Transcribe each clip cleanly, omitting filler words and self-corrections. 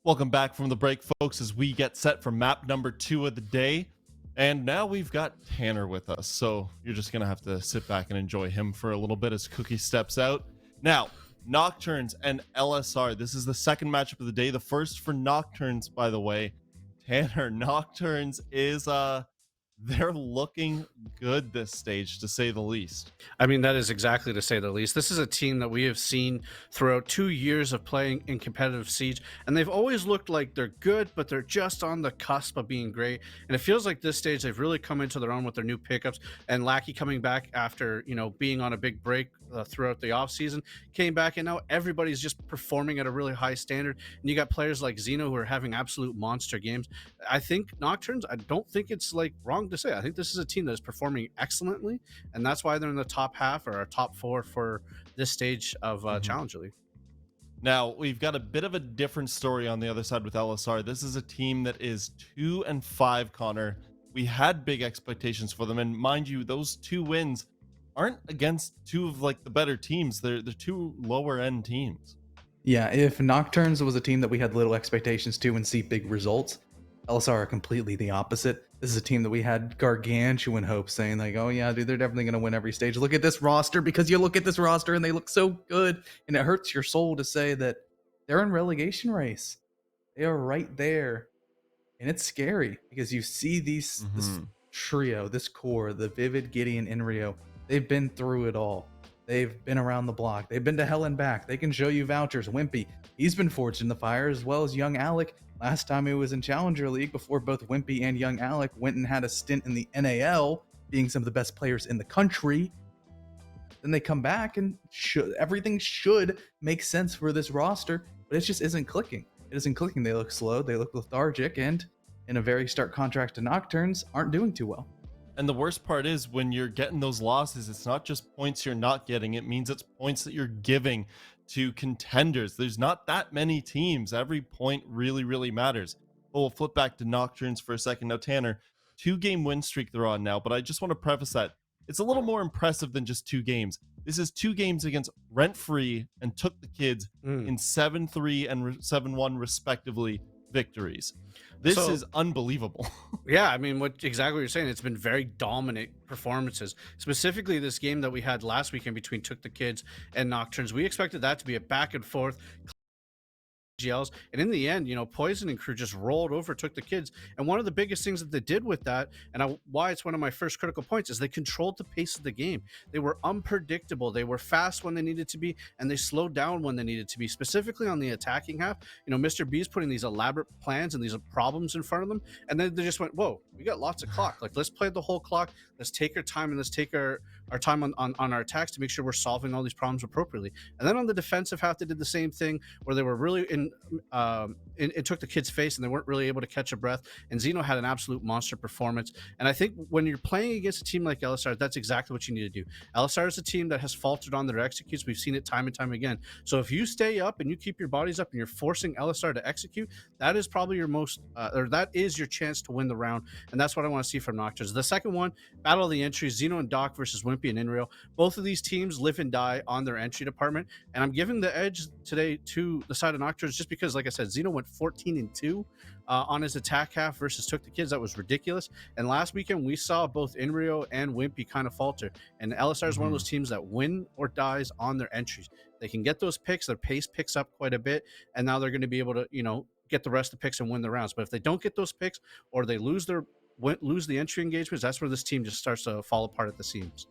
Welcome back from the break, folks, as we get set for map number 2 of the day. And now we've got Tanner with us. So you're just going to have to sit back and enjoy him for a little bit as Cookie steps out. Now, Nocturns and Elyssar. This is the second matchup of the day. The first for Nocturns, by the way. Tanner, Nocturns is they're looking good this stage, to say the least. I mean, that is exactly to say the least. This is a team that we have seen throughout 2 years of playing in competitive Siege, and they've always looked like they're good, but they're just on the cusp of being great. And it feels like this stage they've really come into their own with their new pickups. And Lackey coming back after being on a big break throughout the off season, came back, and now everybody's just performing at a really high standard. And you got players like Xeno who are having absolute monster games. I think Nocturnes, I don't think it's like wrong to say, I think this is a team that is performing excellently, and that's why they're in the top half or our top 4 for this stage of Challenger League. Now, we've got a bit of a different story on the other side with Elyssar. This is a team that is 2-5, Connor. We had big expectations for them, and mind you, those 2 wins aren't against 2 of like the better teams. They're 2 lower end teams. Yeah, if Nocturnes was a team that we had little expectations to and see big results, Elyssar are completely the opposite. This is a team that we had gargantuan hopes, saying like, oh yeah, dude, they're definitely going to win every stage. Look at this roster, because you look at this roster and they look so good, and it hurts your soul to say that they're in relegation race. They are right there, and it's scary because you see this trio, this core, the Vivid, Gideon, and Rio. They've been through it all. They've been around the block. They've been to hell and back. They can show you vouchers. Wimpy, he's been forged in the fire, as well as young Alec. Last time he was in Challenger League, before both Wimpy and young Alec went and had a stint in the NAL, being some of the best players in the country. Then they come back, and everything should make sense for this roster, but it just isn't clicking. It isn't clicking. They look slow. They look lethargic, and in a very stark contrast to Nocturnes, aren't doing too well. And the worst part is when you're getting those losses, it's not just points you're not getting. It means it's points that you're giving to contenders. There's not that many teams. Every point really, really matters. But we'll flip back to Nocturnes for a second. Now, Tanner, 2-game win streak they're on now, but I just want to preface that it's a little more impressive than just 2 games. This is 2 games against Rent Free and Took the Kids in 7-3 and 7-1 respectively victories. This is unbelievable. Yeah, I mean, exactly what you're saying. It's been very dominant performances. Specifically, this game that we had last weekend between Took the Kids and Nocturnes, we expected that to be a back and forth. GLs, and in the end, Poison and crew just rolled over, Took the Kids. And one of the biggest things that they did with that, and why it's one of my first critical points, is they controlled the pace of the game. They were unpredictable. They were fast when they needed to be, and they slowed down when they needed to be. Specifically on the attacking half, Mr. B's putting these elaborate plans and these problems in front of them, and then they just went, whoa, we got lots of clock. Like, let's play the whole clock. Let's take our time, and let's take our time on our attacks to make sure we're solving all these problems appropriately. And then on the defensive half, they did the same thing, where they were really it took the Kids' face, and they weren't really able to catch a breath. And Xeno had an absolute monster performance. And I think when you're playing against a team like Elyssar, that's exactly what you need to do. Elyssar is a team that has faltered on their executes. We've seen it time and time again. So if you stay up and you keep your bodies up and you're forcing Elyssar to execute, that is probably your most, or that is your chance to win the round. And that's what I want to see from Nocturnes. The second one, Battle of the Entries, Xeno and Doc versus Wimpy and Inreal. Both of these teams live and die on their entry department. And I'm giving the edge today to the side of Nocturnes just because, like I said, Xeno went 14-2 on his attack half versus Took the Kids. That was ridiculous. And last weekend, we saw both Inrio and Wimpy kind of falter. And Elyssar is one of those teams that win or dies on their entries. They can get those picks. Their pace picks up quite a bit. And now they're going to be able to, get the rest of the picks and win the rounds. But if they don't get those picks, or they lose the entry engagements, that's where this team just starts to fall apart at the seams.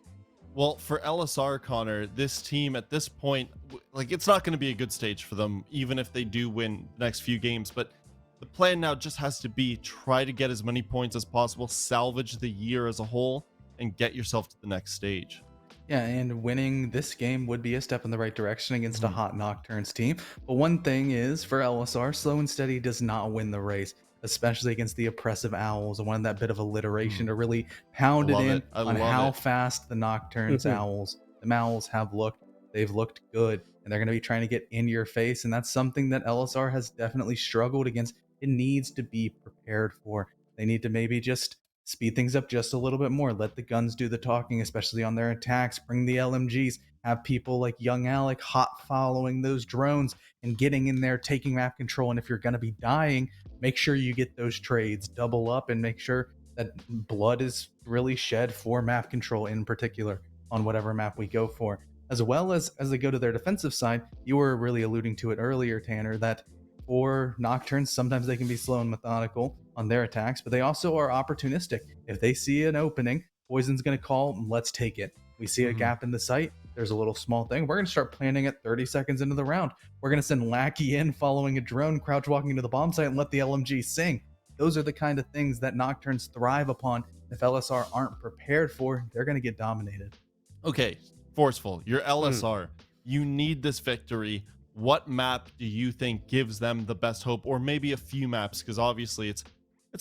Well, for Elyssar, Connor, this team at this point, like, it's not going to be a good stage for them, even if they do win the next few games. But the plan now just has to be try to get as many points as possible, salvage the year as a whole, and get yourself to the next stage. Yeah, and winning this game would be a step in the right direction against a hot Nocturnes team. But one thing is, for Elyssar, slow and steady does not win the race, especially against the oppressive Owls. I wanted that bit of alliteration to really pound it in on how fast the Nocturnes Owls, the Owls have looked. They've looked good, and they're going to be trying to get in your face, and that's something that Elyssar has definitely struggled against. It needs to be prepared for. They need to maybe just speed things up just a little bit more. Let the guns do the talking, especially on their attacks. Bring the LMGs. Have people like Young Alec hot following those drones and getting in there, taking map control. And if you're going to be dying, make sure you get those trades, double up, and make sure that blood is really shed for map control in particular on whatever map we go for. As well as they go to their defensive side, you were really alluding to it earlier, Tanner, that for Nocturnes, sometimes they can be slow and methodical on their attacks, but they also are opportunistic. If they see an opening, Poison's going to call, let's take it. We see a gap in the site, there's a little small thing. We're going to start planning it 30 seconds into the round. We're going to send Lackey in following a drone, crouch walking into the bomb site, and let the LMG sing. Those are the kind of things that Nocturnes thrive upon. If LSR aren't prepared for, they're going to get dominated. Okay, Forceful, you're LSR. You need this victory. What map do you think gives them the best hope, or maybe a few maps? Because obviously it's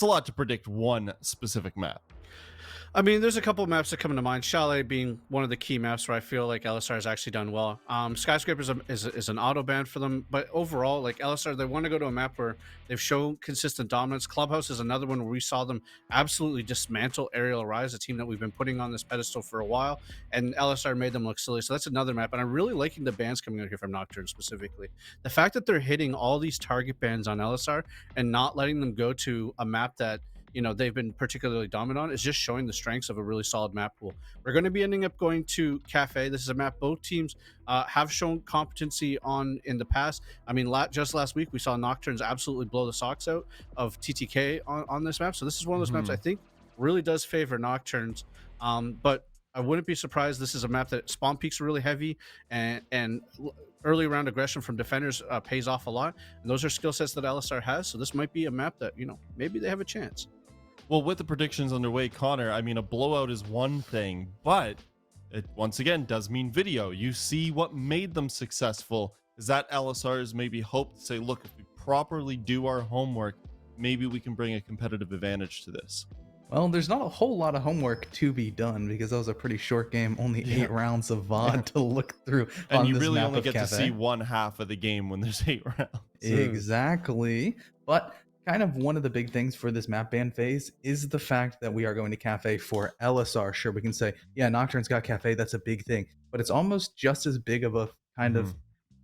a lot to predict one specific map. I mean, there's a couple of maps that come to mind. Chalet being one of the key maps where I feel like LSR has actually done well. Skyscraper is an auto ban for them, but overall, like LSR, they want to go to a map where they've shown consistent dominance. Clubhouse is another one where we saw them absolutely dismantle Aerial Rise, a team that we've been putting on this pedestal for a while, and LSR made them look silly. So that's another map, and I'm really liking the bans coming out here from Nocturne specifically. The fact that they're hitting all these target bans on LSR and not letting them go to a map that they've been particularly dominant on is just showing the strengths of a really solid map pool. We're going to be ending up going to Kafe. This is a map both teams have shown competency on in the past. I mean, just last week we saw Nocturnes absolutely blow the socks out of TTK on this map. So this is one of those maps I think really does favor Nocturnes. But I wouldn't be surprised. This is a map that spawn peaks are really heavy, and early round aggression from defenders pays off a lot. And those are skill sets that LSR has. So this might be a map that, maybe they have a chance. Well, with the predictions underway, Connor, I mean, a blowout is one thing, but it once again does mean video. You see what made them successful. Is that LSR's maybe hope to say, look, if we properly do our homework, maybe we can bring a competitive advantage to this? Well, there's not a whole lot of homework to be done because that was a pretty short game, only 8 rounds of VOD to look through. And you really only get Kafe. to see one half of the game when there's 8 rounds. Exactly. But kind of one of the big things for this map ban phase is the fact that we are going to Kafe for LSR. Sure, we can say, yeah, Nocturne's got Kafe, that's a big thing. But it's almost just as big of a kind of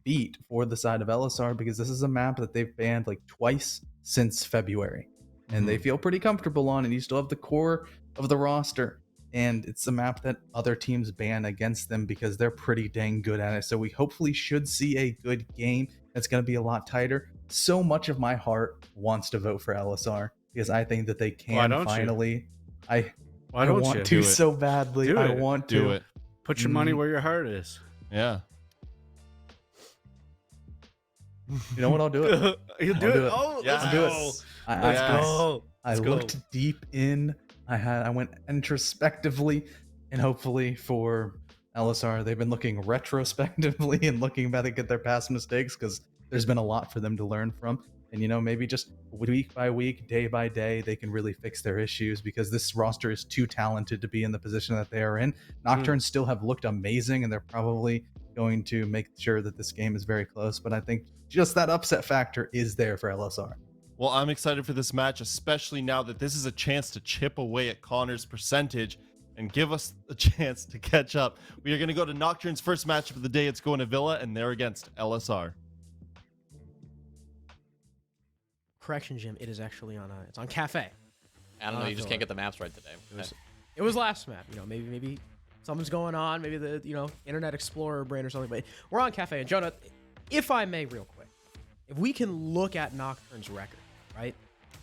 beat for the side of LSR because this is a map that they've banned like twice since February. And they feel pretty comfortable on, and you still have the core of the roster. And it's a map that other teams ban against them because they're pretty dang good at it. So we hopefully should see a good game that's going to be a lot tighter. So much of my heart wants to vote for LSR because I think that they can finally. I want to so badly. I want to. Do it. Put your money where your heart is. Yeah. You know what? I'll do it. You'll do it. Oh, yes. let's go. I looked deep in. I went introspectively, and hopefully for LSR, they've been looking retrospectively and looking back at their past mistakes because there's been a lot for them to learn from. And maybe just week by week, day by day, they can really fix their issues because this roster is too talented to be in the position that they are in. Nocturnes still have looked amazing, and they're probably going to make sure that this game is very close. But I think just that upset factor is there for LSR. Well, I'm excited for this match, especially now that this is a chance to chip away at Connor's percentage and give us a chance to catch up. We are going to go to Nocturne's first matchup of the day. It's going to Villa, and they're against LSR. Correction, Jim. It is actually on it's on Kafe. I don't know. You just can't get the maps right today. It was last map. Maybe something's going on. Maybe the Internet Explorer brain or something. But we're on Kafe. And Jonah, if I may, real quick, if we can look at Nocturne's record, right?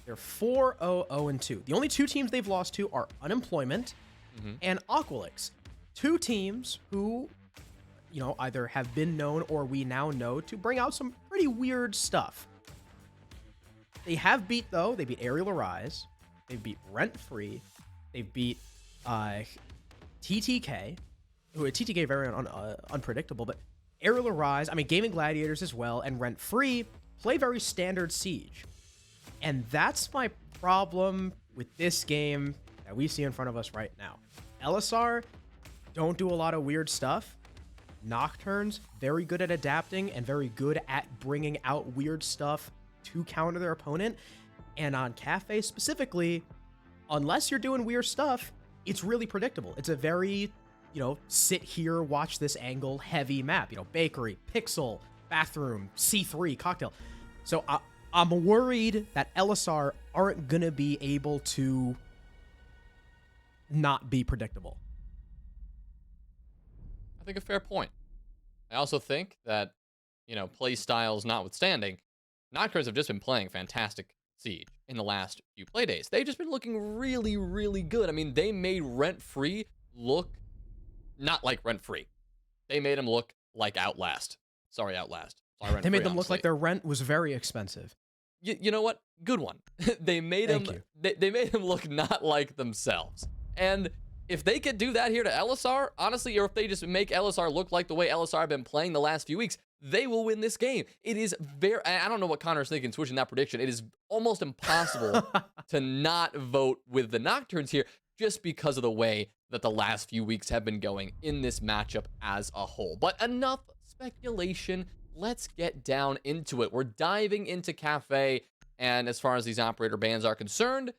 They're 4-0-0-2. The only 2 teams they've lost to are Unemployment and Aqualix. 2 teams who, either have been known or we now know to bring out some pretty weird stuff. They have beat, though. They beat Aerial Rise. They beat Rent Free. They beat TTK, who TTK very unpredictable, but Aerial Rise, Gaming Gladiators as well, and Rent Free play very standard Siege. And that's my problem with this game that we see in front of us right now. LSR don't do a lot of weird stuff. Nocturnes, very good at adapting and very good at bringing out weird stuff to counter their opponent. And on Kafe specifically, unless you're doing weird stuff, it's really predictable. It's a very, sit here, watch this angle heavy map. Bakery, pixel, bathroom, C3, cocktail. So I'm worried that Elyssar aren't going to be able to not be predictable. I think a fair point. I also think that, play styles notwithstanding, Nocturns have just been playing fantastic Siege in the last few playdays. They've just been looking really, really good. I mean, they made Rent Free look not like Rent Free. They made him look like Outlast. Sorry, Outlast. Sorry, Rent They made Free, them look honestly. like their rent was very expensive. You know what? Good one. They made Thank him. you. They made him look not like themselves. And if they could do that here to Elyssar, honestly, or if they just make Elyssar look like the way Elyssar have been playing the last few weeks, they will win this game. It is very. I don't know what Connor's thinking, switching that prediction. It is almost impossible to not vote with the Nocturns here, just because of the way that the last few weeks have been going in this matchup as a whole. But enough speculation. Let's get down into it. We're diving into Kafe, and as far as these operator bans are concerned,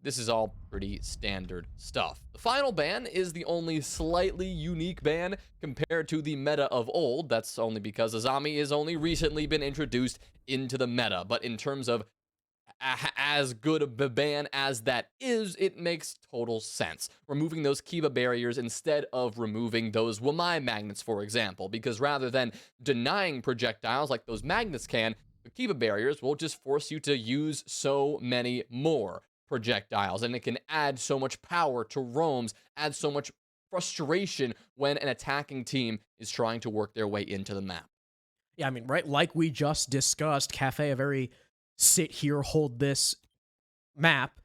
this is all pretty standard stuff. The final ban is the only slightly unique ban compared to the meta of old. That's only because Azami has only recently been introduced into the meta. But in terms of as good of a ban as that is, it makes total sense. Removing those Kiba barriers instead of removing those Wamai magnets, for example, because rather than denying projectiles like those magnets can, the Kiba barriers will just force you to use so many more projectiles, and it can add so much power to roams, add so much frustration when an attacking team is trying to work their way into the map. Yeah, I mean, right, like we just discussed, Kafe, a very sit here, hold this map.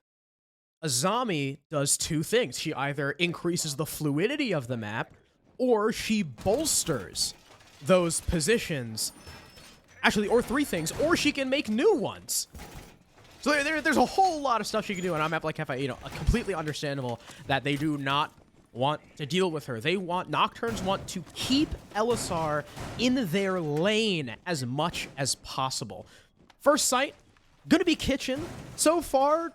Azami does two things. She either increases the fluidity of the map, or she bolsters those positions. Actually, or three things, or she can make new ones. So there's a whole lot of stuff she can do on a map like Kafe. Completely understandable that they do not want to deal with her. Nocturns want to keep Elyssar in their lane as much as possible. First sight, gonna be kitchen. So far,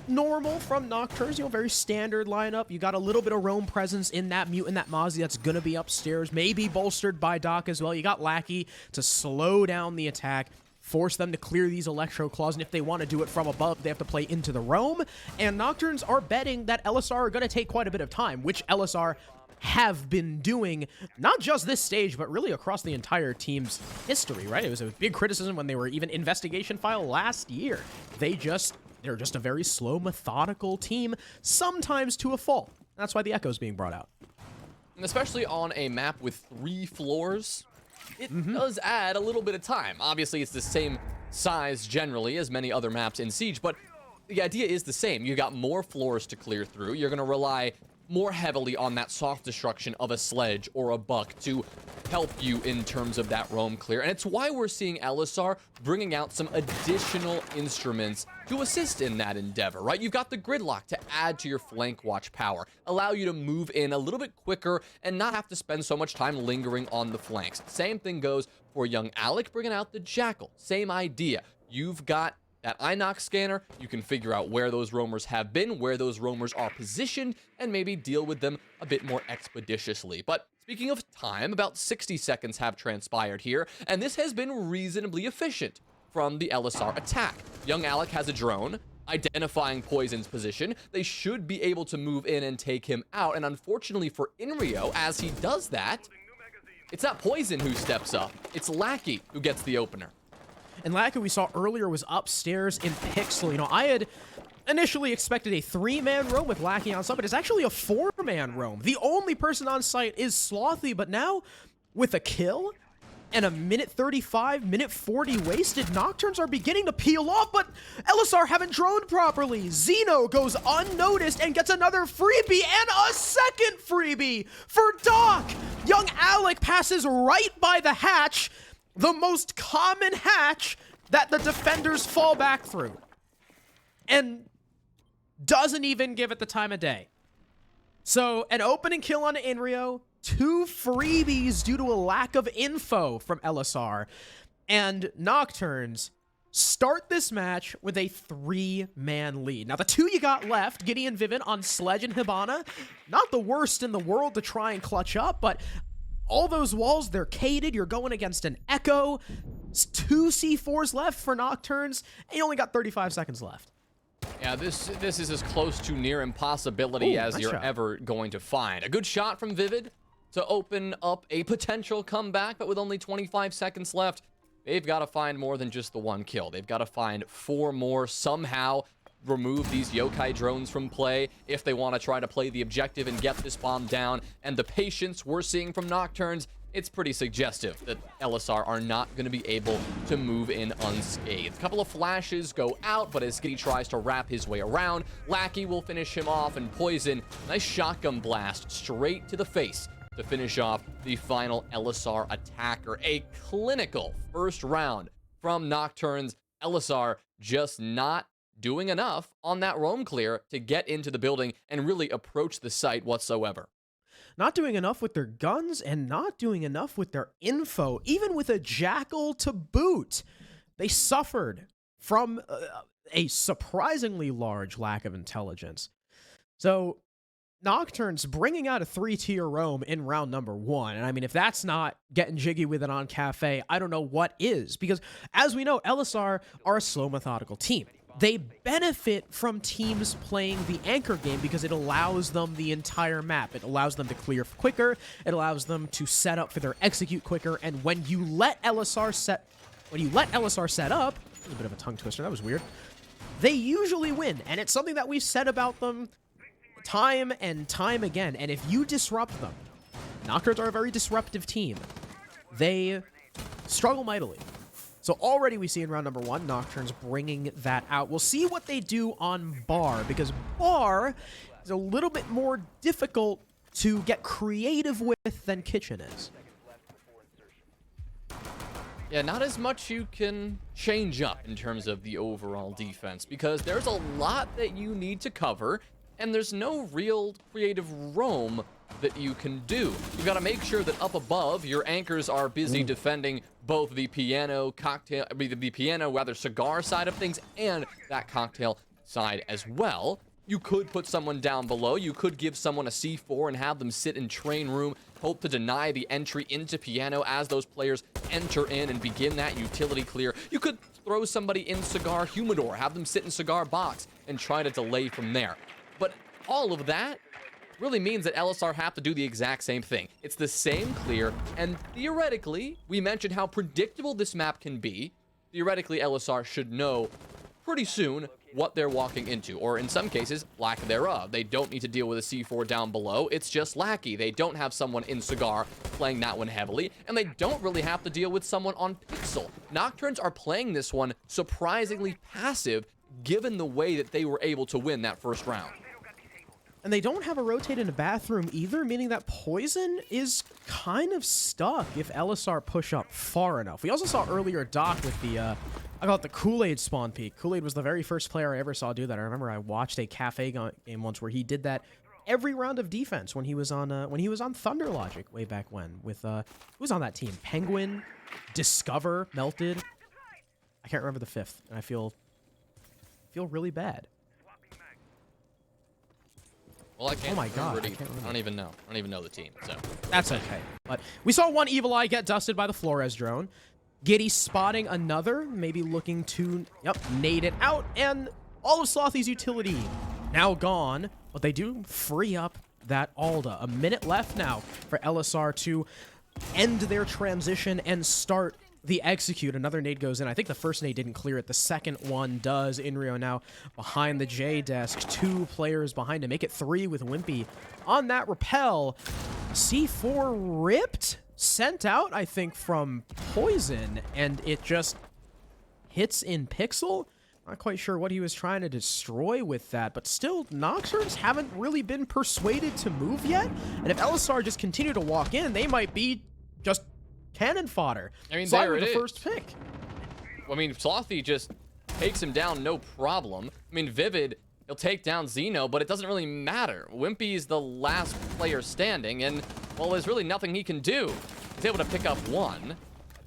normal from Nocturns, very standard lineup. You got a little bit of roam presence in that Mutant, that Mozzie that's gonna be upstairs, maybe bolstered by Doc as well. You got Lackey to slow down the attack, force them to clear these Electro Claws, and if they want to do it from above, they have to play into the roam. And Nocturns are betting that Elyssar are gonna take quite a bit of time, which Elyssar have been doing, not just this stage, but really across the entire team's history, right? It was a big criticism when they were even investigation file last year. They're just a very slow, methodical team, sometimes to a fault. That's why the Echo's being brought out. And especially on a map with 3 floors, it does add a little bit of time. Obviously, it's the same size generally as many other maps in Siege, but the idea is the same. You got more floors to clear through. You're going to rely more heavily on that soft destruction of a sledge or a buck to help you in terms of that roam clear. And it's why we're seeing Elyssar bringing out some additional instruments to assist in that endeavor, right? You've got the gridlock to add to your flank watch power, allow you to move in a little bit quicker and not have to spend so much time lingering on the flanks. Same thing goes for young Alec bringing out the Jackal. Same idea. You've got that Inox scanner, you can figure out where those roamers have been, where those roamers are positioned, and maybe deal with them a bit more expeditiously. But speaking of time, about 60 seconds have transpired here, and this has been reasonably efficient from the Elyssar attack. Young Alec has a drone, identifying Poison's position. They should be able to move in and take him out, and unfortunately for Inrio, as he does that, it's not Poison who steps up, it's Lackey who gets the opener. And Lackey, we saw earlier, was upstairs in Pixel. I had initially expected a 3-man roam with Lackey on site, but it's actually a 4-man roam. The only person on site is Slothy, but now with a kill and a minute 35, minute 40 wasted, Nocturns are beginning to peel off, but Elyssar haven't droned properly. Xeno goes unnoticed and gets another freebie and a second freebie for Doc. Young Alec passes right by the hatch, the most common hatch that the defenders fall back through, and doesn't even give it the time of day. So an opening kill on Inrio, 2 freebies due to a lack of info from Elyssar, and Nocturns start this match with a 3-man lead. Now, the two you got left, Giddy and Vivid on Sledge and Hibana, not the worst in the world to try and clutch up, but all those walls, they're cated. You're going against an Echo. It's 2 C4s left for Nocturns, and you only got 35 seconds left. Yeah, this is as close to near impossibility as nice you're shot. ever going to find. A good shot from Vivid to open up a potential comeback, but with only 25 seconds left, they've got to find more than just the one kill. They've got to find 4 more, somehow remove these yokai drones from play if they want to try to play the objective and get this bomb down. And the patience we're seeing from Nocturns, it's pretty suggestive that Elyssar are not going to be able to move in unscathed. A couple of flashes go out, but as Giddy tries to wrap his way around, Lackey will finish him off, and Poison, nice shotgun blast straight to the face to finish off the final Elyssar attacker. A clinical first round from Nocturns. Elyssar just not doing enough on that roam clear to get into the building and really approach the site whatsoever. Not doing enough with their guns and not doing enough with their info, even with a Jackal to boot. They suffered from a surprisingly large lack of intelligence. So Nocturnes bringing out a 3-tier roam in round number 1. And I mean, if that's not getting jiggy with it on Kafe, I don't know what is. Because as we know, Elyssar are a slow, methodical team. They benefit from teams playing the anchor game because it allows them the entire map. It allows them to clear quicker. It allows them to set up for their execute quicker. And when you let Elyssar set up, a little bit of a tongue twister, that was weird. They usually win, and it's something that we've said about them time and time again. And if you disrupt them, Nocturnes are a very disruptive team. They struggle mightily. So already we see in round number 1, Nocturnes bringing that out. We'll see what they do on Bar, because Bar is a little bit more difficult to get creative with than Kitchen is. Yeah, not as much you can change up in terms of the overall defense, because there's a lot that you need to cover, and there's no real creative roam that you can do. You've got to make sure that up above, your anchors are busy defending both the piano, cigar side of things, and that cocktail side as well. You could put someone down below. You could give someone a C4 and have them sit in train room, hope to deny the entry into piano as those players enter in and begin that utility clear. You could throw somebody in cigar humidor, have them sit in cigar box, and try to delay from there. But all of that really means that Elyssar have to do the exact same thing. It's the same clear, and theoretically, we mentioned how predictable this map can be. Theoretically, Elyssar should know pretty soon what they're walking into, or in some cases, lack thereof. They don't need to deal with a C4 down below. It's just Lackey. They don't have someone in Cigar playing that one heavily, and they don't really have to deal with someone on Pixel. Nocturnes are playing this one surprisingly passive, given the way that they were able to win that first round. And they don't have a rotate in a bathroom either, meaning that Poison is kind of stuck if Elyssar push up far enough. We also saw earlier Doc with the, I call it the Kool-Aid spawn peek. Kool-Aid was the very first player I ever saw do that. I remember I watched a Kafe game once where he did that every round of defense when he was on Thunder Logic way back when with, who was on that team? Penguin, Discover, Melted. I can't remember the 5th, and I feel really bad. Well, I can't. Oh my God, remember I can't remember. I don't even know. I don't even know the team. So That's okay. But we saw one Evil Eye get dusted by the Flores drone. Giddy spotting another, maybe looking to, nade it out, and all of Slothy's utility now gone, but they do free up that Alda. A minute left now for Elyssar to end their transition and start the execute. Another nade goes in. I think the first nade didn't clear it. The second one does. Inrio now behind the J desk. 2 players behind to make it 3 with Wimpy on that rappel. C4 ripped, sent out, I think, from Poison, and it just hits in Pixel. Not quite sure what he was trying to destroy with that, but still, Nocturnes haven't really been persuaded to move yet. And if Elyssar just continue to walk in, they might be just cannon fodder. I mean, Slothy there with it the is. first pick. I mean, Slothy just takes him down, no problem. I mean, Vivid, he'll take down Zeno, but it doesn't really matter. Wimpy's the last player standing, and, well, there's really nothing he can do. He's able to pick up 1.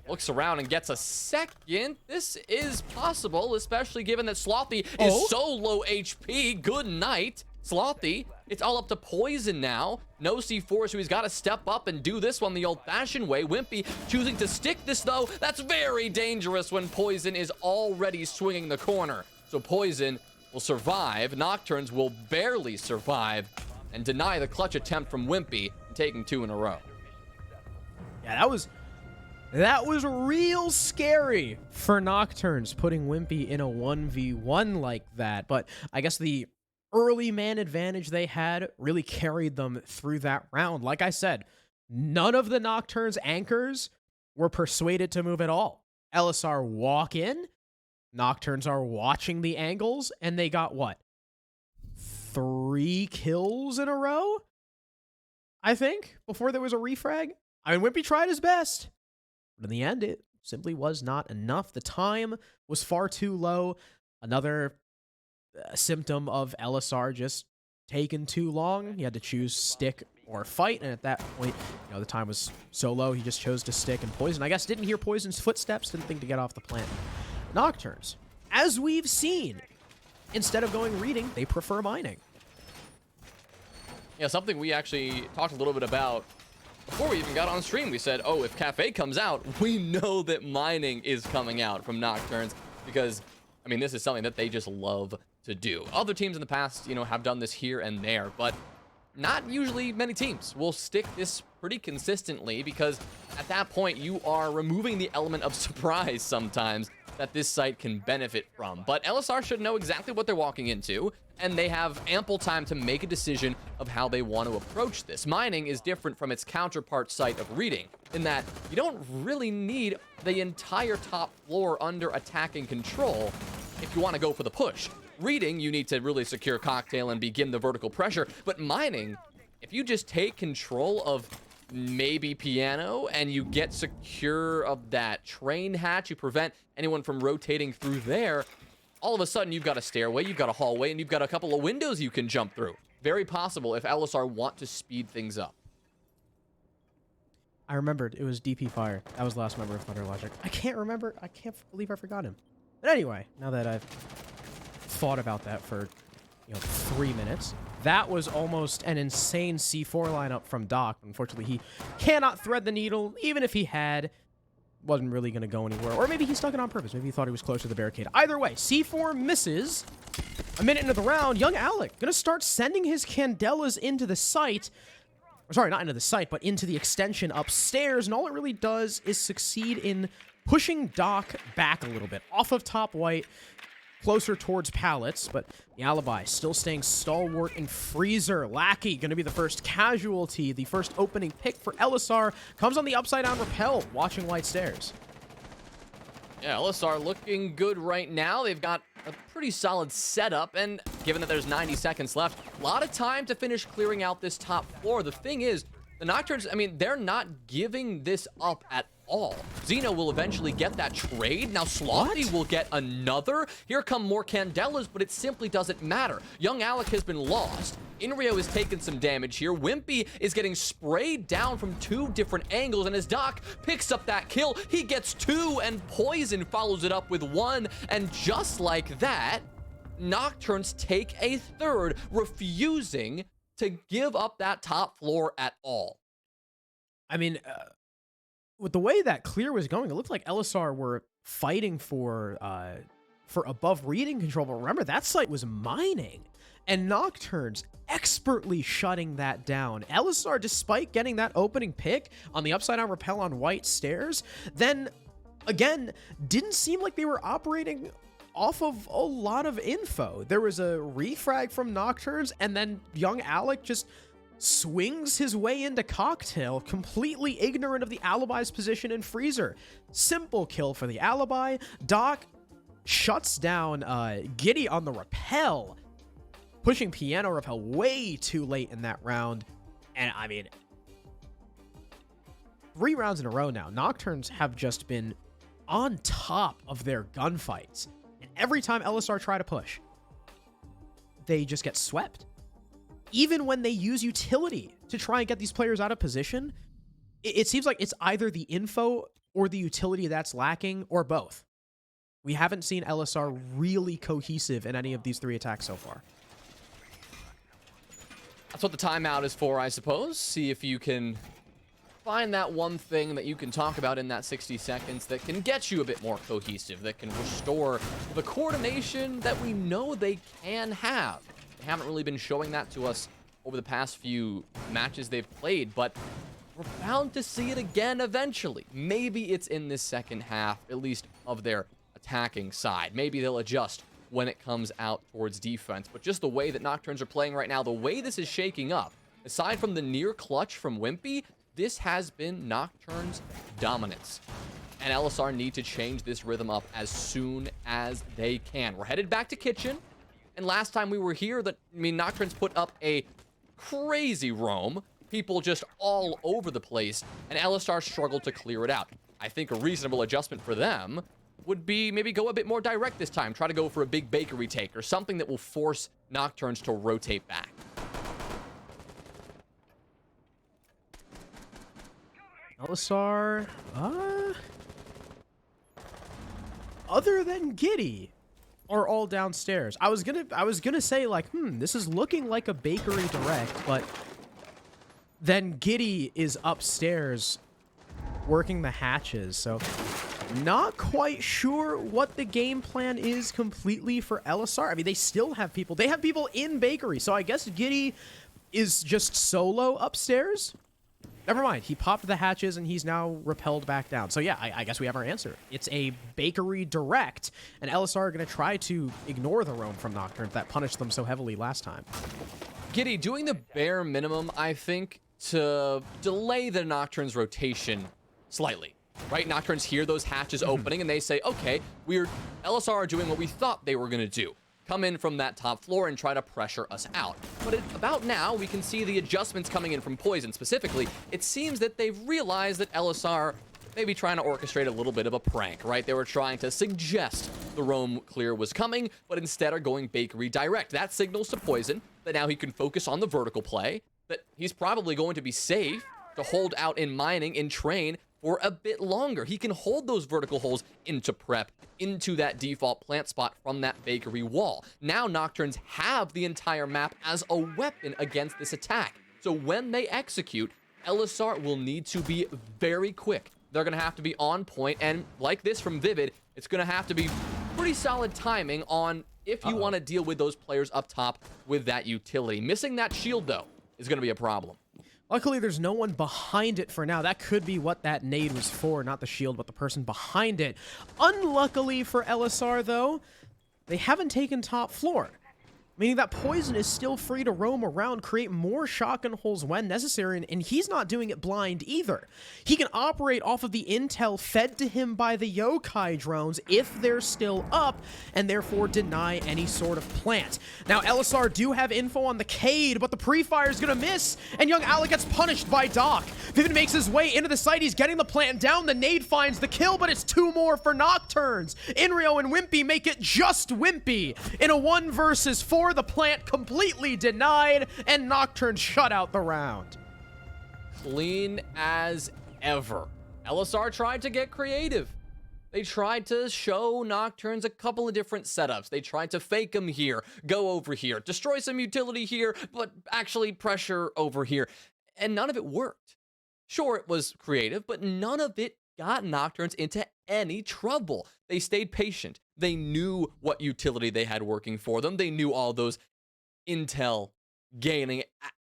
looks around and gets a second. This is possible, especially given that Slothy is so low HP. Good night, Slothy. It's all up to Poison now. No C4, so he's got to step up and do this one the old-fashioned way. Wimpy choosing to stick this, though. That's very dangerous when Poison is already swinging the corner. So Poison will survive. Nocturns will barely survive and deny the clutch attempt from Wimpy, taking 2 in a row. Yeah, that was real scary for Nocturns, putting Wimpy in a 1v1 like that. But I guess the early man advantage they had really carried them through that round. Like I said, none of the Nocturns anchors were persuaded to move at all. Elyssar walk in, Nocturns are watching the angles, and they got what? 3 kills in a row? I think, before there was a refrag. I mean, Wimpy tried his best, but in the end, it simply was not enough. The time was far too low. Another symptom of Elyssar just taking too long. He had to choose stick or fight, and at that point, the time was so low, he just chose to stick and Poison. I guess didn't hear Poison's footsteps, didn't think to get off the plant. Nocturns, as we've seen, instead of going reading, they prefer mining. Yeah, something we actually talked a little bit about before we even got on stream. We said, oh, if Kafe comes out, we know that mining is coming out from Nocturns because, I mean, this is something that they just love to do. Other teams in the past, have done this here and there, but not usually many teams will stick this pretty consistently because at that point, you are removing the element of surprise sometimes that this site can benefit from. But Elyssar should know exactly what they're walking into, and they have ample time to make a decision of how they want to approach this. Mining is different from its counterpart site of reading, in that you don't really need the entire top floor under attacking control if you want to go for the push. Reading, you need to really secure Cocktail and begin the vertical pressure, but mining, if you just take control of maybe Piano and you get secure of that train hatch, you prevent anyone from rotating through there, all of a sudden you've got a stairway, you've got a hallway, and you've got a couple of windows you can jump through. Very possible if Elyssar want to speed things up. I remembered it was DP Fire. That was the last member of Thunder Logic. I can't remember. I can't believe I forgot him. But anyway, now that I've thought about that for 3 minutes, that was almost an insane C4 lineup from Doc. Unfortunately, he cannot thread the needle. Even if he had, wasn't really going to go anywhere. Or maybe he stuck it on purpose. Maybe he thought he was close to the barricade. Either way, C4 misses. A minute into the round, young Alec going to start sending his Candelas into the site. Sorry, not into the site, but into the extension upstairs. And all it really does is succeed in pushing Doc back a little bit. Off of top white, closer towards pallets, but the Alibi still staying stalwart in Freezer. Lackey going to be the first casualty. The first opening pick for Elyssar comes on the upside down rappel, watching white stairs. Yeah, Elyssar looking good right now. They've got a pretty solid setup, and given that there's 90 seconds left, a lot of time to finish clearing out this top floor. The thing is, the Nocturns, I mean, they're not giving this up at all. Zeno will eventually get that trade. Now Slothy will get another. Here come more Candelas, but it simply doesn't matter. Young Alec has been lost. Inrio has taken some damage here. Wimpy is getting sprayed down from 2 different angles, and as Doc picks up that kill, he gets 2, and Poison follows it up with 1, and just like that, Nocturns take a 3rd, refusing to give up that top floor at all. I mean, with the way that clear was going, it looked like Elyssar were fighting for above reading control. But remember, that site was mining, and Nocturns expertly shutting that down. Elyssar, despite getting that opening pick on the upside down rappel on white stairs, then again didn't seem like they were operating off of a lot of info. There was a refrag from Nocturns, and then young Alec just swings his way into Cocktail, completely ignorant of the Alibi's position in Freezer. Simple kill for the Alibi. Doc shuts down Giddy on the rappel, pushing Piano rappel way too late in that round. And I mean, 3 rounds in a row now, Nocturns have just been on top of their gunfights. And every time Elyssar try to push, they just get swept. Even when they use utility to try and get these players out of position, it seems like it's either the info or the utility that's lacking, or both. We haven't seen Elyssar really cohesive in any of these 3 attacks so far. That's what the timeout is for, I suppose. See if you can find that one thing that you can talk about in that 60 seconds that can get you a bit more cohesive, that can restore the coordination that we know they can have. They haven't really been showing that to us over the past few matches they've played, but we're bound to see it again eventually. Maybe it's in this second half, at least of their attacking side. Maybe they'll adjust when it comes out towards defense. But just the way that Nocturns are playing right now, the way this is shaking up, aside from the near clutch from Wimpy, this has been Nocturns' dominance. And Elyssar need to change this rhythm up as soon as they can. We're headed back to Kitchen. And last time we were here, Nocturns put up a crazy roam. People just all over the place. And Elyssar struggled to clear it out. I think a reasonable adjustment for them would be maybe go a bit more direct this time. Try to go for a big bakery take or something that will force Nocturns to rotate back. Elyssar, other than Giddy, are all downstairs. I was gonna say like, this is looking like a bakery direct, but then Giddy is upstairs working the hatches, so not quite sure what the game plan is completely for Elyssar. I mean, they still have people. They have people in bakery, so I guess Giddy is just solo upstairs. Never mind. He popped the hatches and he's now repelled back down. So yeah, I guess we have our answer. It's a bakery direct, and Elyssar are going to try to ignore the roam from Nocturne that punished them so heavily last time. Giddy doing the bare minimum, I think, to delay the Nocturne's rotation slightly. Right? Nocturnes hear those hatches opening and they say, okay, Elyssar are doing what we thought they were going to do. Come in from that top floor and try to pressure us out. But about now, we can see the adjustments coming in from Poison specifically. It seems that they've realized that Elyssar may be trying to orchestrate a little bit of a prank, right? They were trying to suggest the roam clear was coming, but instead are going bakery direct. That signals to Poison that now he can focus on the vertical play, that he's probably going to be safe to hold out in mining, in train, for a bit longer. He can hold those vertical holes into prep, into that default plant spot from that bakery wall. Now Nocturnes have the entire map as a weapon against this attack. So when they execute, Elyssar will need to be very quick. They're going to have to be on point, and like this from Vivid, it's going to have to be pretty solid timing on if you want to deal with those players up top with that utility. Missing that shield, though, is going to be a problem. Luckily, there's no one behind it for now. That could be what that nade was for, not the shield, but the person behind it. Unluckily for Elyssar, though, they haven't taken top floor, meaning that Poison is still free to roam around, create more shotgun holes when necessary, and he's not doing it blind either. He can operate off of the intel fed to him by the yokai drones if they're still up, and therefore deny any sort of plant. Now, Elyssar do have info on the Cade, but the pre-fire is gonna miss, and young Alec gets punished by Doc. Vivid makes his way into the site, he's getting the plant down, the nade finds the kill, but it's 2 more for Nocturnes. Inrio and Wimpy make it just Wimpy. In a 1 versus 4, the plant completely denied, and Nocturne shut out the round. Clean as ever. Elyssar tried to get creative. They tried to show Nocturnes a couple of different setups. They tried to fake them here, go over here, destroy some utility here, but actually pressure over here. And none of it worked. Sure, it was creative, but none of it got Nocturnes into any trouble. They stayed patient. They knew what utility they had working for them. They knew all those intel gaining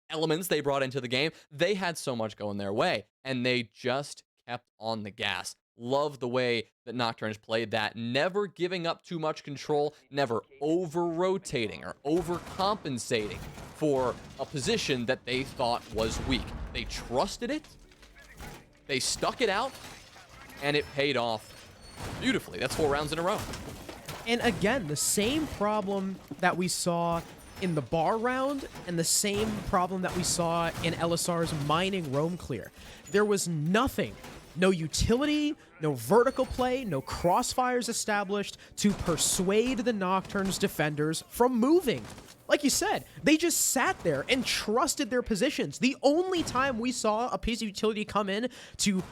elements they brought into the game. They had so much going their way, and they just kept on the gas. Love the way that Nocturnes played that, never giving up too much control, never over-rotating or overcompensating for a position that they thought was weak. They trusted it, they stuck it out, and it paid off beautifully. That's 4 rounds in a row. And again, the same problem that we saw in the bar round and the same problem that we saw in Elyssar's mining roam clear. There was nothing, no utility, no vertical play, no crossfires established to persuade the Nocturnes defenders from moving. Like you said, they just sat there and trusted their positions. The only time we saw a piece of utility come in to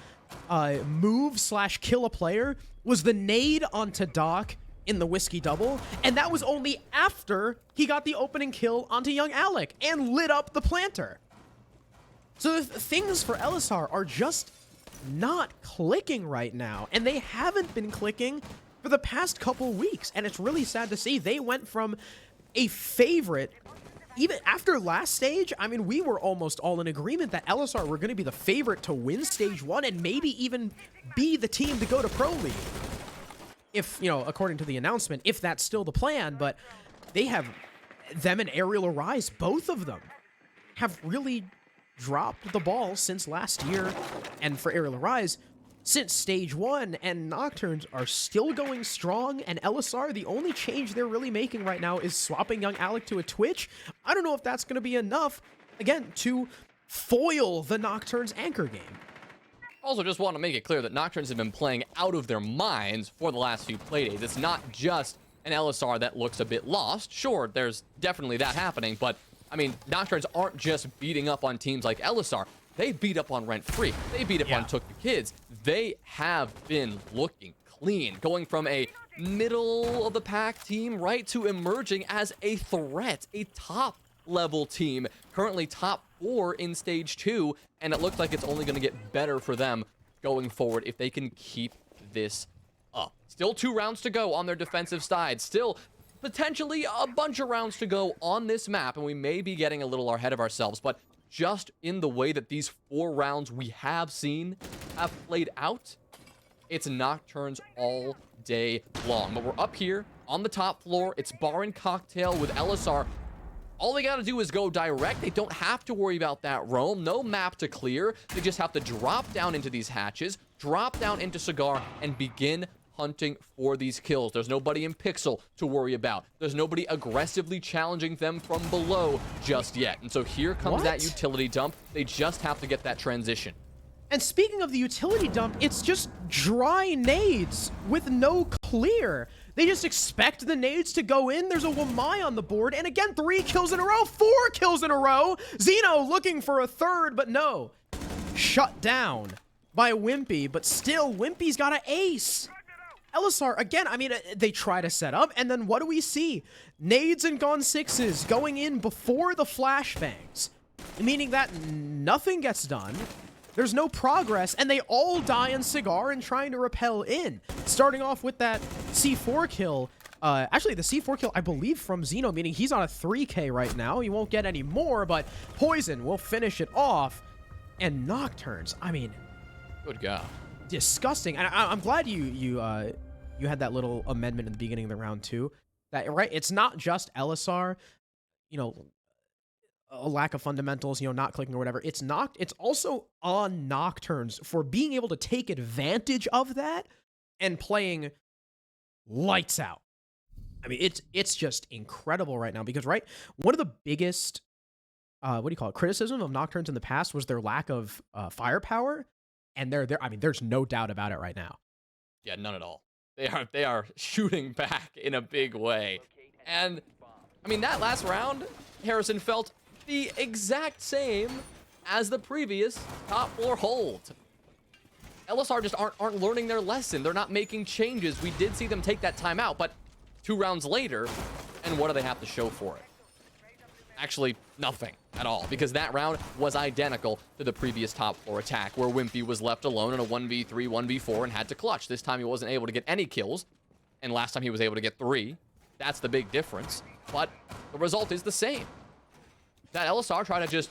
move / kill a player was the nade onto Doc in the Whiskey Double, and that was only after he got the opening kill onto Young Alec and lit up the planter. So the things for Elyssar are just not clicking right now, and they haven't been clicking for the past couple weeks, and it's really sad to see. They went from a favorite, even after last stage. I mean, we were almost all in agreement that Elyssar were going to be the favorite to win stage 1 and maybe even be the team to go to Pro League. If, you know, according to the announcement, if that's still the plan. But they have, them and Aerial Arise, both of them have really dropped the ball since last year. And for Aerial Arise, since stage 1, and Nocturns are still going strong, and Elyssar, the only change they're really making right now is swapping Young Alec to a Twitch. I don't know if that's going to be enough, again, to foil the Nocturns anchor game. Also, just want to make it clear that Nocturns have been playing out of their minds for the last few playdays. It's not just an Elyssar that looks a bit lost. Sure, there's definitely that happening, but, I mean, Nocturns aren't just beating up on teams like Elyssar. They beat up on Rent Free. They beat up on Took the Kids. They have been looking clean, going from a middle-of-the-pack team, right, to emerging as a threat, a top-level team, currently top 4 in stage 2, and it looks like it's only going to get better for them going forward if they can keep this up. Still 2 rounds to go on their defensive side. Still potentially a bunch of rounds to go on this map, and we may be getting a little ahead of ourselves, but just in the way that these 4 rounds we have seen have played out, it's Nocturns all day long. But we're up here on the top floor. It's bar and cocktail with Elyssar. All they gotta do is go direct. They don't have to worry about that roam. No map to clear. They just have to drop down into these hatches, drop down into Cigar, and begin hunting for these kills. There's nobody in Pixel to worry about. There's nobody aggressively challenging them from below just yet. And so here comes that utility dump. They just have to get that transition. And speaking of the utility dump, it's just dry nades with no clear. They just expect the nades to go in. There's a Wamai on the board. And again, 3 kills in a row, 4 kills in a row. Zeno looking for a third, but no. Shut down by Wimpy, but still, Wimpy's got an ace. Elyssar, again, I mean, they try to set up, and then what do we see? Nades and Gone 6s going in before the flashbangs, meaning that nothing gets done. There's no progress, and they all die in Cigar and trying to repel in. Starting off with that C4 kill. Actually, the C4 kill, I believe, from Zeno, meaning he's on a 3K right now. He won't get any more, but Poison will finish it off. And Nocturns, I mean... Good God. Disgusting. And I'm glad you had that little amendment in the beginning of the round too. That, right? It's not just Elyssar, you know, a lack of fundamentals, you know, not clicking or whatever. It's also on Nocturns for being able to take advantage of that and playing lights out. I mean, it's just incredible right now because, right, one of the biggest criticism of Nocturns in the past was their lack of firepower. And I mean, there's no doubt about it right now. Yeah, none at all. They are shooting back in a big way. And, I mean, that last round, Harrison, felt the exact same as the previous top floor hold. Elyssar just aren't learning their lesson. They're not making changes. We did see them take that timeout, but 2 rounds later, and what do they have to show for it? Actually, nothing at all, because that round was identical to the previous top floor attack, where Wimpy was left alone in a 1v3, 1v4, and had to clutch. This time he wasn't able to get any kills, and last time he was able to get 3. That's the big difference, but the result is the same. That Elyssar tried to just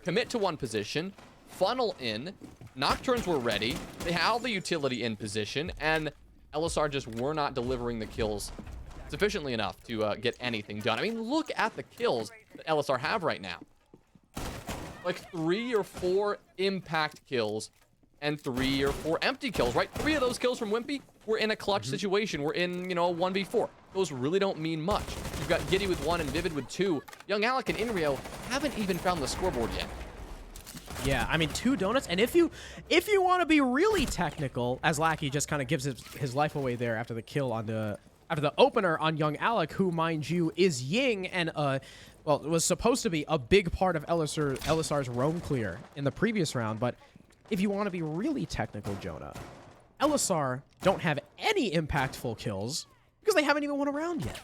commit to one position, funnel in, Nocturns were ready, they had all the utility in position, and Elyssar just were not delivering the kills sufficiently enough to get anything done. I mean, look at the kills that Elyssar have right now. Like 3 or 4 impact kills and 3 or 4 empty kills, right? 3 of those kills from Wimpy were in a clutch situation. We're in, you know, a 1v4. Those really don't mean much. You've got Giddy with 1 and Vivid with 2. Young Alec and Inrio haven't even found the scoreboard yet. Yeah, I mean, 2 donuts, and if you want to be really technical, as Lackey just kind of gives his life away there after the kill on the opener on Young Alec, who, mind you, is Ying, and well, it was supposed to be a big part of Elyssar's roam clear in the previous round, but if you want to be really technical, Jonah, Elyssar don't have any impactful kills because they haven't even won a round yet.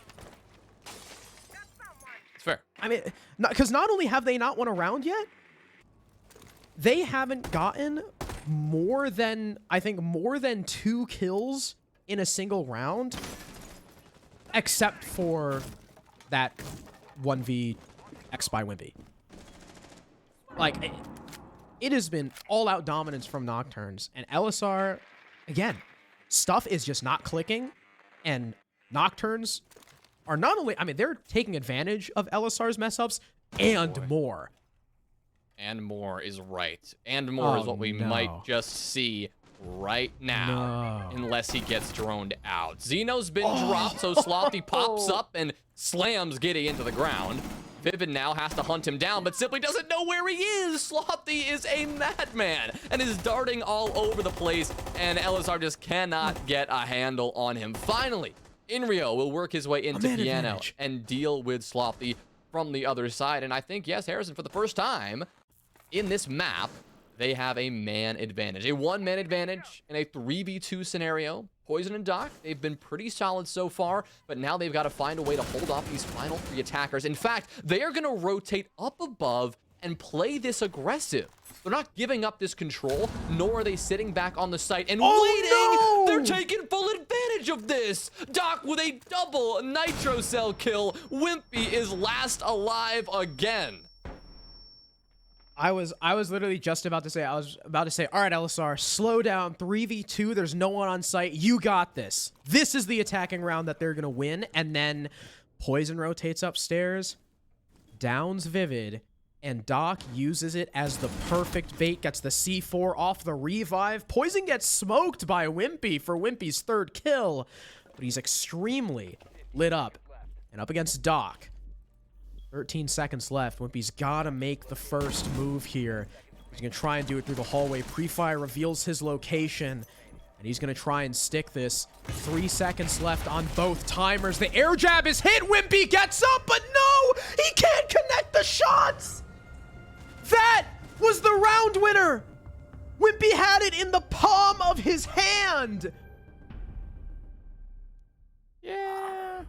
It's fair. I mean, because not only have they not won a round yet, they haven't gotten more than 2 kills in a single round, except for that 1v X by Wimpy. Like, it has been all-out dominance from Nocturns, and Elyssar, again, stuff is just not clicking, and Nocturns are not only, I mean, they're taking advantage of Elyssar's mess-ups and more. And more is right. And more is what we might just see right now. Unless he gets droned out. Xeno's been dropped, so Slothy pops up and slams Giddy into the ground. Vivid now has to hunt him down, but simply doesn't know where he is. Slothy is a madman and is darting all over the place, and Elyssar just cannot get a handle on him. Finally, Inrio will work his way into Piano and deal with Slothy from the other side. And I think, yes, Harrison, for the first time in this map, they have a man advantage. A one-man advantage in a 3v2 scenario. Poison and Doc, they've been pretty solid so far, but now they've got to find a way to hold off these final 3 attackers. In fact, they are going to rotate up above and play this aggressive. They're not giving up this control, nor are they sitting back on the site and waiting. No! They're taking full advantage of this. Doc with a double Nitro Cell kill. Wimpy is last alive again. I was literally just about to say, all right, Elyssar, slow down, 3v2, there's no one on site, you got this. This is the attacking round that they're gonna win, and then Poison rotates upstairs, downs Vivid, and Doc uses it as the perfect bait, gets the C4 off the revive. Poison gets smoked by Wimpy for Wimpy's 3rd kill, but he's extremely lit up, and up against Doc. 13 seconds left. Wimpy's gotta make the first move here. He's gonna try and do it through the hallway. Pre-fire reveals his location, and he's gonna try and stick this. 3 seconds left on both timers. The air jab is hit. Wimpy gets up, but no! He can't connect the shots! That was the round winner! Wimpy had it in the palm of his hand! Yeah.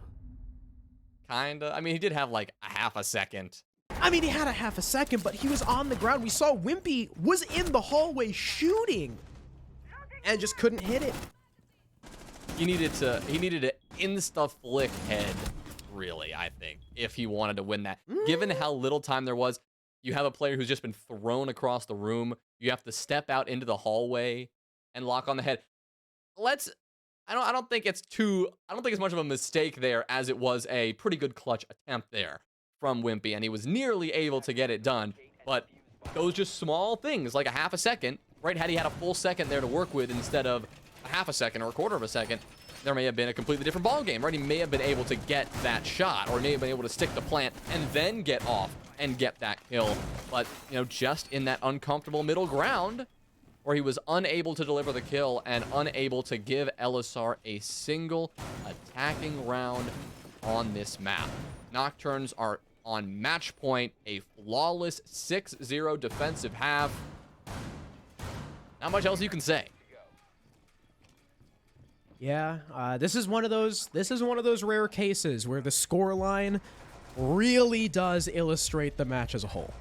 Kinda. I mean, he did have like a half a second. I mean, he had a half a second, but he was on the ground. We saw Wimpy was in the hallway shooting and just couldn't hit it. He needed an insta-flick head, really, I think, if he wanted to win that. Given how little time there was, you have a player who's just been thrown across the room. You have to step out into the hallway and lock on the head. I don't think it's much of a mistake there, as it was a pretty good clutch attempt there from Wimpy, and he was nearly able to get it done. But those just small things, like a half a second, right? Had he had a full second there to work with instead of a half a second or a quarter of a second, there may have been a completely different ball game, right? He may have been able to get that shot, or may have been able to stick the plant and then get off and get that kill. But, you know, just in that uncomfortable middle ground, where he was unable to deliver the kill and unable to give Elyssar a single attacking round on this map. Nocturns are on match point, a flawless 6-0 defensive half. Not much else you can say. Yeah, this is one of those rare cases where the scoreline really does illustrate the match as a whole.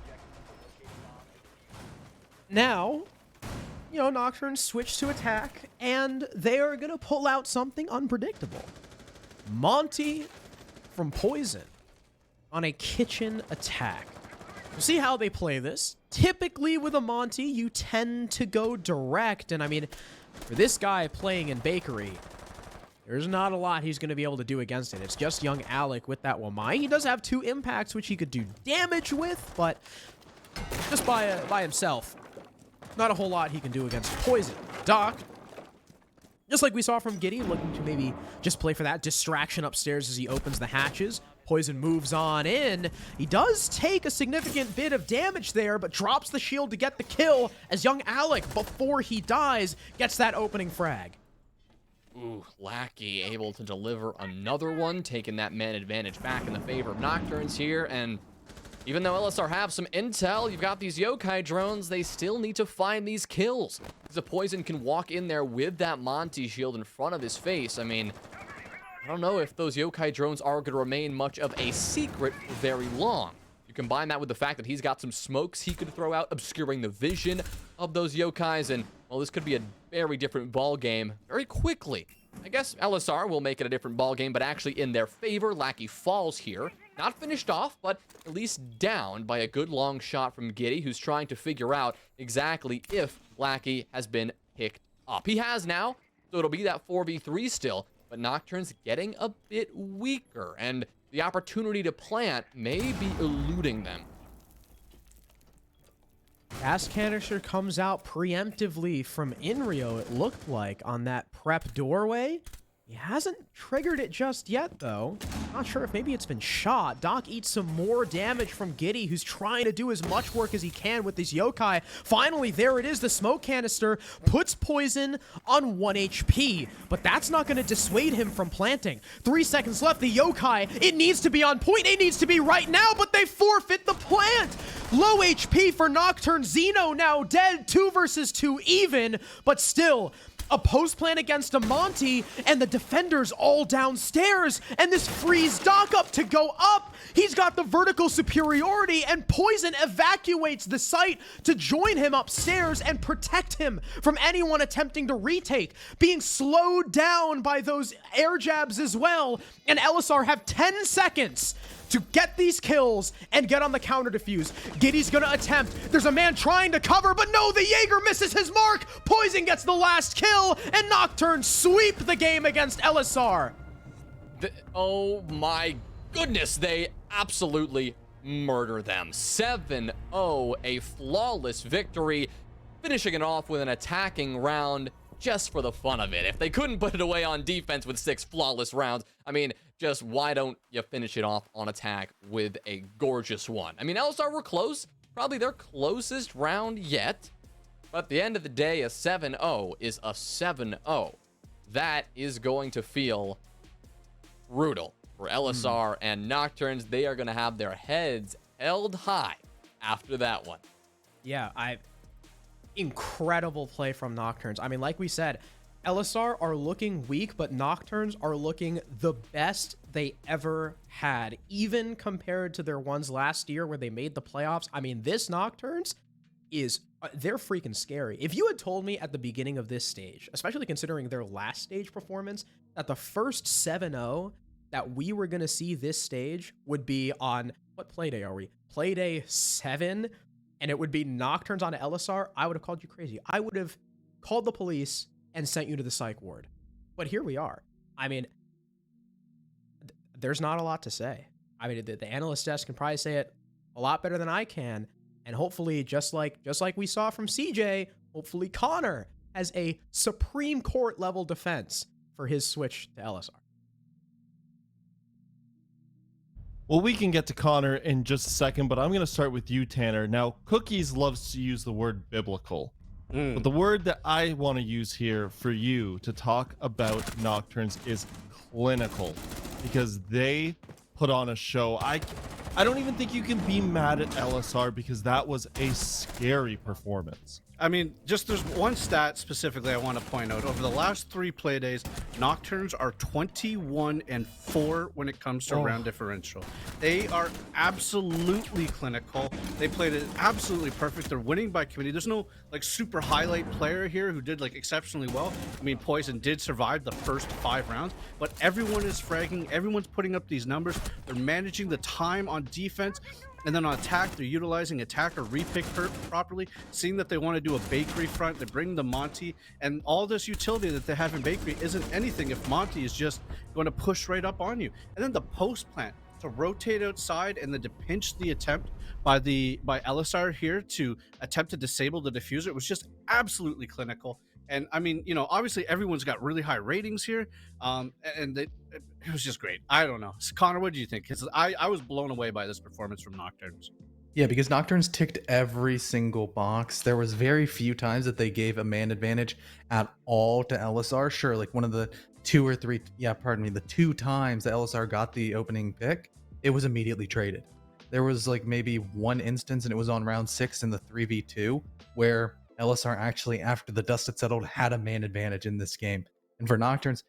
Now, you know, Nocturnes switch to attack, and they are going to pull out something unpredictable. Monty from Poison on a kitchen attack. We'll see how they play this. Typically with a Monty, you tend to go direct, and I mean, for this guy playing in Bakery, there's not a lot he's going to be able to do against it. It's just young Alec with that Wamai. He does have 2 impacts, which he could do damage with, but just by himself, not a whole lot he can do against Poison. Doc, just like we saw from Giddy, looking to maybe just play for that distraction upstairs as he opens the hatches. Poison moves on in. He does take a significant bit of damage there, but drops the shield to get the kill as young Alec, before he dies, gets that opening frag. Ooh, Lackey able to deliver another one, taking that man advantage back in the favor of Nocturnes here, and Even though Elyssar have some intel, you've got these yokai drones, they still need to find these kills. Because a Poison can walk in there with that Monty shield in front of his face. I mean, I don't know if those yokai drones are going to remain much of a secret for very long. You combine that with the fact that he's got some smokes he could throw out, obscuring the vision of those yokais, and, well, this could be a very different ball game very quickly. I guess Elyssar will make it a different ball game, but actually in their favor. Lackey falls here. Not finished off, but at least down by a good long shot from Giddy, who's trying to figure out exactly if Lackey has been picked up. He has now, so it'll be that 4v3 still, but Nocturne's getting a bit weaker, and the opportunity to plant may be eluding them. Gas canister comes out preemptively from Inrio, it looked like, on that prep doorway. He hasn't triggered it just yet, though. Not sure if maybe it's been shot. Doc eats some more damage from Giddy, who's trying to do as much work as he can with these yokai. Finally, there it is. The smoke canister puts Poison on 1 HP, but that's not going to dissuade him from planting. 3 seconds left. The yokai, it needs to be on point. It needs to be right now, but they forfeit the plant. Low HP for Nocturne. Xeno now dead. 2 versus 2 even, but still, a post plant against a Monty, and the defenders all downstairs, and this frees Doc up to go up. He's got the vertical superiority, and Poison evacuates the site to join him upstairs and protect him from anyone attempting to retake, being slowed down by those air jabs as well, and Elyssar have 10 seconds to get these kills and get on the counter defuse. Giddy's gonna attempt. There's a man trying to cover, but no, the Jaeger misses his mark. Poison gets the last kill, and Nocturne sweep the game against Elyssar. Oh my goodness, they absolutely murder them. 7-0, a flawless victory, finishing it off with an attacking round just for the fun of it. If they couldn't put it away on defense with 6 flawless rounds, I mean, just why don't you finish it off on attack with a gorgeous one? I mean, Elyssar were close, probably their closest round yet, but at the end of the day, a 7-0 is a 7-0. That is going to feel brutal for Elyssar and Nocturnes. They are going to have their heads held high after that one. Yeah, incredible play from Nocturnes. I mean, like we said, Elyssar are looking weak, but Nocturnes are looking the best they ever had, even compared to their ones last year where they made the playoffs. I mean, this Nocturnes is, they're freaking scary. If you had told me at the beginning of this stage, especially considering their last stage performance, that the first 7-0 that we were going to see this stage would be on, what Playday are we? Playday 7, and it would be Nocturnes on Elyssar, I would have called you crazy. I would have called the police and sent you to the psych ward. But here we are. I mean, there's not a lot to say. I mean, the analyst desk can probably say it a lot better than I can. And hopefully, just like we saw from CJ, hopefully Connor has a Supreme Court level defense for his switch to Elyssar. Well, we can get to Connor in just a second, but I'm going to start with you, Tanner. Now, Cookies loves to use the word biblical. But the word that I want to use here for you to talk about Nocturnes is clinical, because they put on a show. I don't even think you can be mad at Elyssar, because that was a scary performance. I mean, just there's one stat specifically I want to point out. Over the last 3 play days, Nocturnes are 21-4 when it comes to round differential. They are absolutely clinical. They played it absolutely perfect. They're winning by committee. There's no like super highlight player here who did like exceptionally well. I mean, Poison did survive the first 5 rounds, but everyone is fragging. Everyone's putting up these numbers. They're managing the time on defense. And then on attack, they're utilizing attacker repick properly, seeing that they want to do a bakery front. They bring the Monty, and all this utility that they have in bakery isn't anything if Monty is just going to push right up on you. And then the post plant to rotate outside and then to pinch the attempt by Elyssar here to attempt to disable the diffuser. It was just absolutely clinical. And I mean, you know, obviously everyone's got really high ratings here, and it was just great. I don't know, Connor, what do you think? Because I was blown away by this performance from Nocturnes. Yeah, because Nocturnes ticked every single box. There was very few times that they gave a man advantage at all to Elyssar. Sure, like one of the 2 times that Elyssar got the opening pick, it was immediately traded. There was like maybe one instance, and it was on round 6 in the 3v2, where Elyssar actually, after the dust had settled, had a man advantage in this game. And for Nocturnes,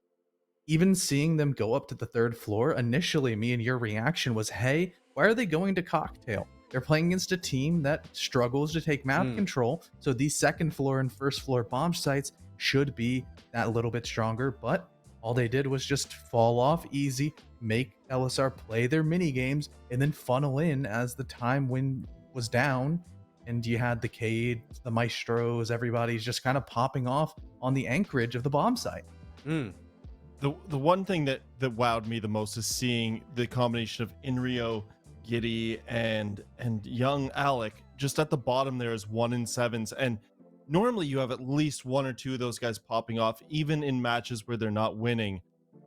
even seeing them go up to the 3rd floor, initially me and your reaction was, hey, why are they going to Cocktail? They're playing against a team that struggles to take map control, so these 2nd floor and 1st floor bomb sites should be that little bit stronger, but all they did was just fall off easy, make Elyssar play their mini games, and then funnel in as the time wind was down, and you had the Cade, the Maestros, everybody's just kind of popping off on the anchorage of the bomb site. The one thing that wowed me the most is seeing the combination of Inrio, Giddy, and young Alec just at the bottom there as 1 in 7s, and normally you have at least 1 or 2 of those guys popping off, even in matches where they're not winning.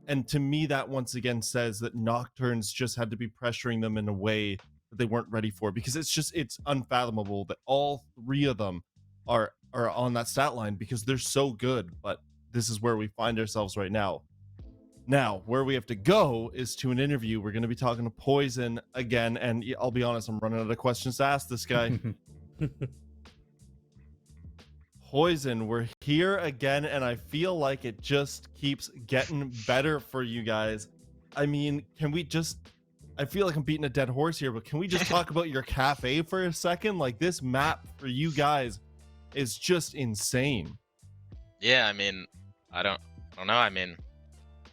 And to me, that once again says that Nocturnes just had to be pressuring them in a way that they weren't ready for, because it's unfathomable that all 3 of them are on that stat line because they're so good. But this is where we find ourselves right now. Now, where we have to go is to an interview. We're going to be talking to Poison again, and I'll be honest, I'm running out of questions to ask this guy. Poison, we're here again, and I feel like it just keeps getting better for you guys. I mean, I feel like I'm beating a dead horse here, but can we just talk about your Kafe for a second? Like, this map for you guys is just insane. Yeah, I mean, I don't know. I mean,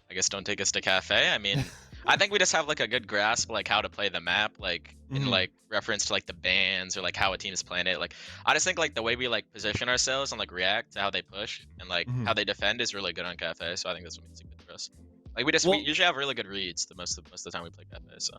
I guess don't take us to Kafe. I mean, I think we just have like a good grasp like how to play the map, like in like reference to like the bans or like how a team is playing it. Like I just think like the way we like position ourselves and like react to how they push and like how they defend is really good on Kafe. So I think that's what makes it good for us. Like we usually have really good reads the most of the time we play Kafe. So.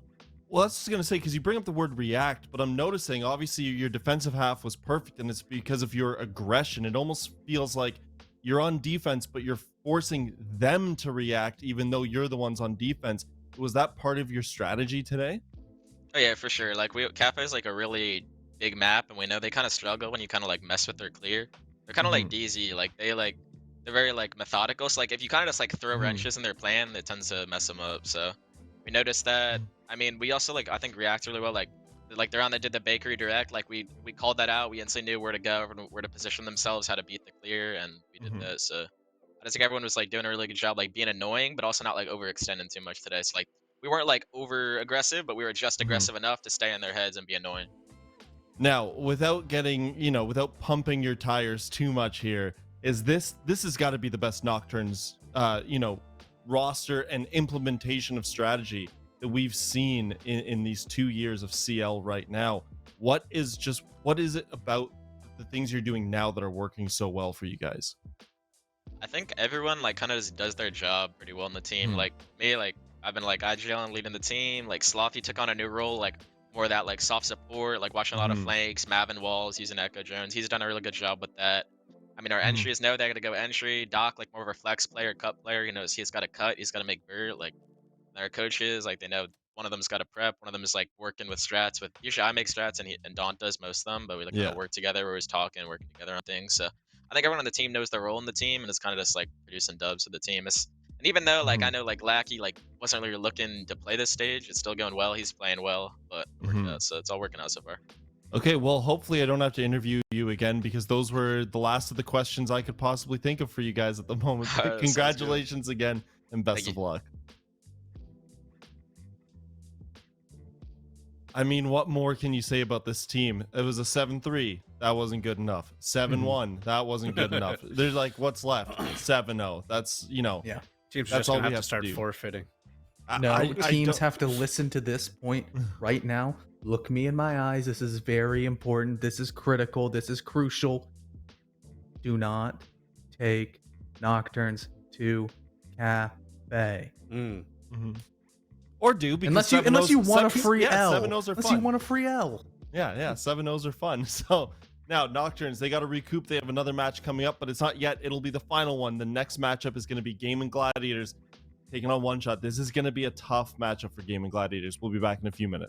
Well, that's just gonna say, because you bring up the word react, but I'm noticing obviously your defensive half was perfect, and it's because of your aggression. It almost feels like you're on defense, but you're forcing them to react, even though you're the ones on defense. Was that part of your strategy today? Oh yeah, for sure. Like Kafe is like a really big map, and we know they kind of struggle when you kind of like mess with their clear. They're kind of like DZ, like they're very like methodical. So like if you kind of just like throw wrenches in their plan, it tends to mess them up. So we noticed that. I mean, we also like I think react really well. Like they're on that did the bakery direct. Like we called that out. We instantly knew where to go, where to position themselves, how to beat the clear, and we did that. So I just think everyone was like doing a really good job, like being annoying, but also not like overextending too much today. So like we weren't like over aggressive, but we were just aggressive enough to stay in their heads and be annoying. Now, without getting, without pumping your tires too much here, this has got to be the best Nocturnes, roster and implementation of strategy that we've seen in these 2 years of CL right now. What is it about the things you're doing now that are working so well for you guys? I think everyone like kind of just does their job pretty well in the team. Like me, like I've been like IGL leading the team. Like Slothy took on a new role, like more of that like soft support, like watching a lot of flanks, Mavin walls, using Echo Jones. He's done a really good job with that. I mean, our entries know they're gonna go entry. Doc, like more of a flex player, cut player. He knows he's got to cut. He's got to make bird. Like our coaches, like they know one of them's got to prep. One of them is like working with strats. With usually I make strats and Daunt does most of them, but we like kind of work together. We're always talking, working together on things. So I think everyone on the team knows their role in the team and is kind of just like producing dubs with the team. And even though like I know like Lackey like wasn't really looking to play this stage, it's still going well. He's playing well, but working out, so it's all working out so far. Okay, well, hopefully I don't have to interview you again, because those were the last of the questions I could possibly think of for you guys at the moment. Congratulations again, and best of luck. I mean, what more can you say about this team? It was a 7-3. That wasn't good enough. 7-1. That wasn't good enough. There's like, what's left? 7-0. That's, Yeah. Teams that's just all gonna we have to start do. forfeiting. No, teams have to listen to this point right now. Look me in my eyes. This is very important. This is critical. This is crucial. Do not take Nocturnes to Kafe. Or do, because unless you want a free L. 7-0s are fun. Unless you want a free L. Yeah, 7-0s are fun. So now Nocturnes, they got to recoup. They have another match coming up, but it's not yet. It'll be the final one. The next matchup is going to be Game and Gladiators taking on One Shot. This is going to be a tough matchup for Game and Gladiators. We'll be back in a few minutes.